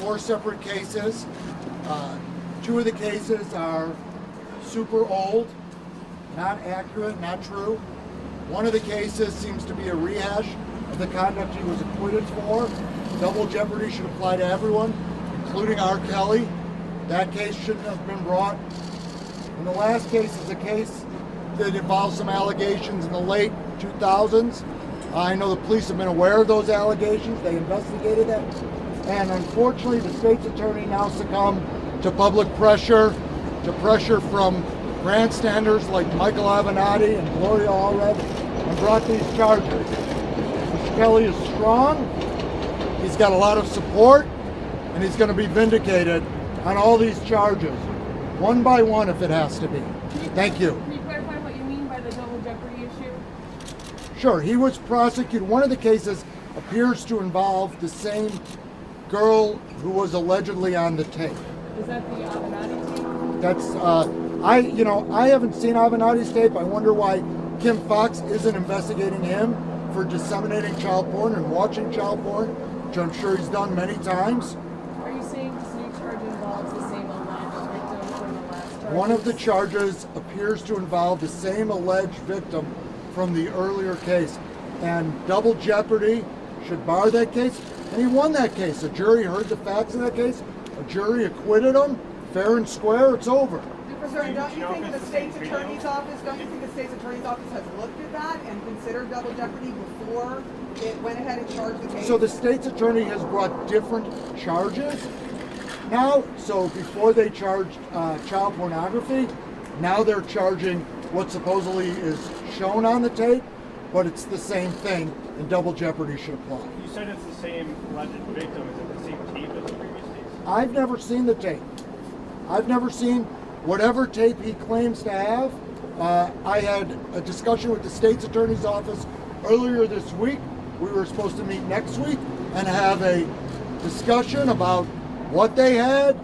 4 separate cases. 2 of the cases are super old, not accurate, not true. One of the cases seems to be a rehash of the conduct he was acquitted for. Double jeopardy should apply to everyone, including R. Kelly. That case shouldn't have been brought. And the last case is a case that involves some allegations in the late 2000s. I know the police have been aware of those allegations. They investigated that. And unfortunately, the state's attorney now succumbed to public pressure, to pressure from grandstanders like Michael Avenatti and Gloria Allred, and brought these charges. Mr. Kelly is strong. He's got a lot of support, and he's going to be vindicated on all these charges, one by one if it has to be. Thank you. Can you clarify what you mean by the double jeopardy issue? Sure, he was prosecuted. One of the cases appears to involve the same girl who was allegedly on the tape. Is that the Avenatti tape? That's, I haven't seen Avenatti's tape. I wonder why Kim Fox isn't investigating him for disseminating child porn and watching child porn, which I'm sure he's done many times. Are you saying this new charge involves the same alleged victim from the last charge? One of the charges appears to involve the same alleged victim from the earlier case, and double jeopardy should bar that case, and he won that case. A jury heard the facts of that case, a jury acquitted him, fair and square, it's over. Sir, don't you think the state's attorney's office has looked at that and considered double jeopardy before it went ahead and charged the case? So the state's attorney has brought different charges now. So before they charged child pornography, now they're charging what supposedly is shown on the tape, but it's the same thing, and double jeopardy should apply. You said it's the same alleged victim. Is it the same tape as the previous case? I've never seen the tape. I've never seen whatever tape he claims to have. I had a discussion with the state's attorney's office earlier this week. We were supposed to meet next week and have a discussion about what they had.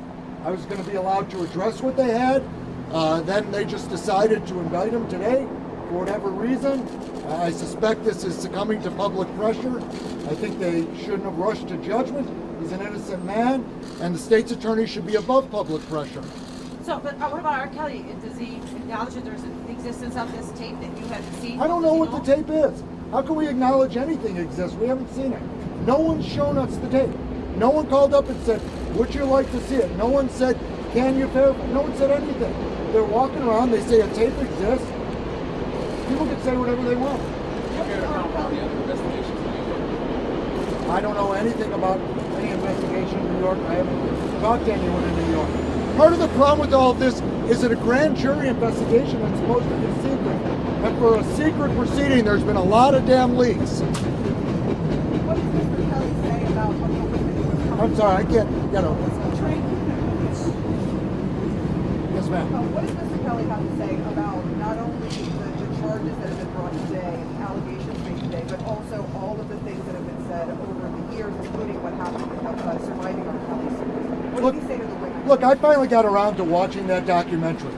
I was going to be allowed to address what they had. Then they just decided to indict him today for whatever reason. I suspect this is succumbing to public pressure. I think they shouldn't have rushed to judgment. He's an innocent man, and the state's attorney should be above public pressure. So, but what about R. Kelly? Does he acknowledge that there's the existence of this tape that you haven't seen? I don't know what the tape is. How can we acknowledge anything exists? We haven't seen it. No one's shown us the tape. No one called up and said, would you like to see it? No one said, can you verify? No one said anything. They're walking around, they say a tape exists. People can say whatever they want. I don't know anything about any investigation in New York. I haven't talked to anyone in New York. Part of the problem with all of this is that a grand jury investigation is supposed to be secret. And for a secret proceeding, there's been a lot of damn leaks. What does Mr. Kelly say about what the witness was? I'm sorry, I can't get over it. Yes, ma'am. What does Mr. Kelly have to say about not only the charges that have been brought today and the allegations made today, but also all of the things that have been said over the years, including what happened with surviving R. Kelly's? What did he say to the witness? Look, I finally got around to watching that documentary.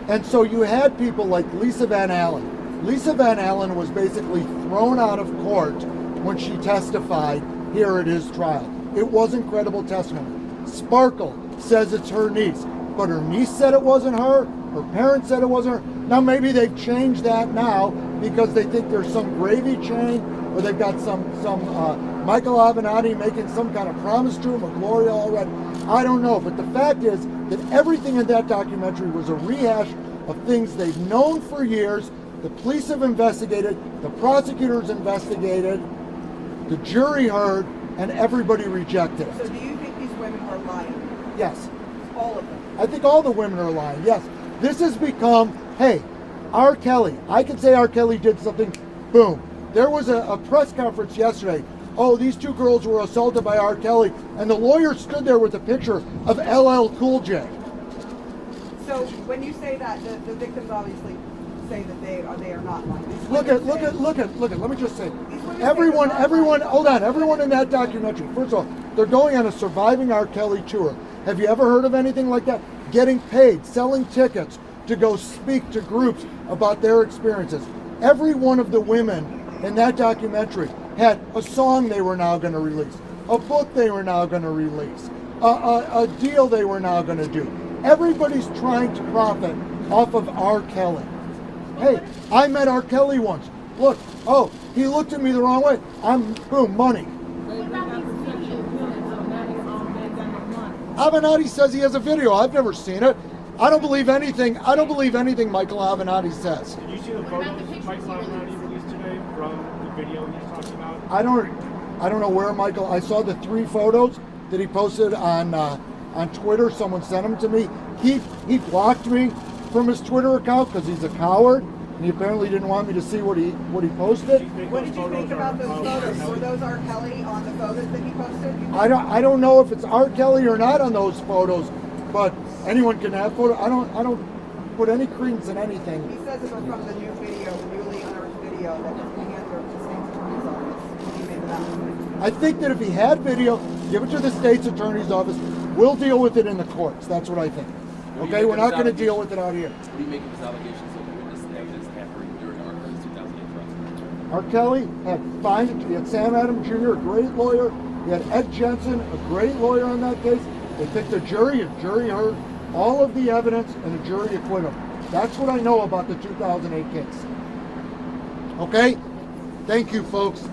And so you had people like Lisa Van Allen. Lisa Van Allen was basically thrown out of court when she testified here at his trial. It wasn't credible testimony. Sparkle says it's her niece, but her niece said it wasn't her. Her parents said it wasn't her. Now maybe they've changed that now because they think there's some gravy train, or they've got some Michael Avenatti making some kind of promise to him, or Gloria Allred. I don't know, but the fact is that everything in that documentary was a rehash of things they've known for years. The police have investigated, the prosecutors investigated, the jury heard, and everybody rejected it. So do you think these women are lying? Yes. All of them? I think all the women are lying, yes. This has become, hey, R. Kelly. I can say R. Kelly did something, boom. There was a press conference yesterday. Oh, these 2 girls were assaulted by R. Kelly, and the lawyer stood there with a picture of LL Cool J. So when you say that, the victims obviously say that they are not lying. Look at, let me just say, everyone, hold on, everyone in that documentary, first of all, they're going on a Surviving R. Kelly tour. Have you ever heard of anything like that? Getting paid, selling tickets to go speak to groups about their experiences. Every one of the women in that documentary had a song they were now going to release, a book they were now going to release, a deal they were now going to do. Everybody's trying to profit off of R. Kelly. Hey, I met R. Kelly once. Look, oh, he looked at me the wrong way. Boom, money. Avenatti says he has a video. I've never seen it. I don't believe anything. I don't believe anything Michael Avenatti says. Did you see the photos Michael Avenatti released today from the video he's talking about? I don't know where Michael. I saw the 3 photos that he posted on Twitter. Someone sent them to me. He blocked me from his Twitter account because he's a coward, and he apparently didn't want me to see what he posted. What did you think about those photos? Were those R. Kelly on the photos that he posted? I don't know if it's R. Kelly or not on those photos, but anyone can have photos. I don't put any credence in anything. He says it was from the new video, the newly unearthed video that he handed over to the state's attorney's office. He made the announcement. I think that if he had video, give it to the state's attorney's office. We'll deal with it in the courts. That's what I think. Okay, we're not going to deal with it out here. What do you make of his allegations of the witness evidence tampering during R. Kelly's 2008 trial? R. Kelly he had Sam Adams Jr., a great lawyer. He had Ed Jensen, a great lawyer on that case. They picked a jury. A jury heard all of the evidence, and the jury acquitted him. That's what I know about the 2008 case. Okay? Thank you, folks.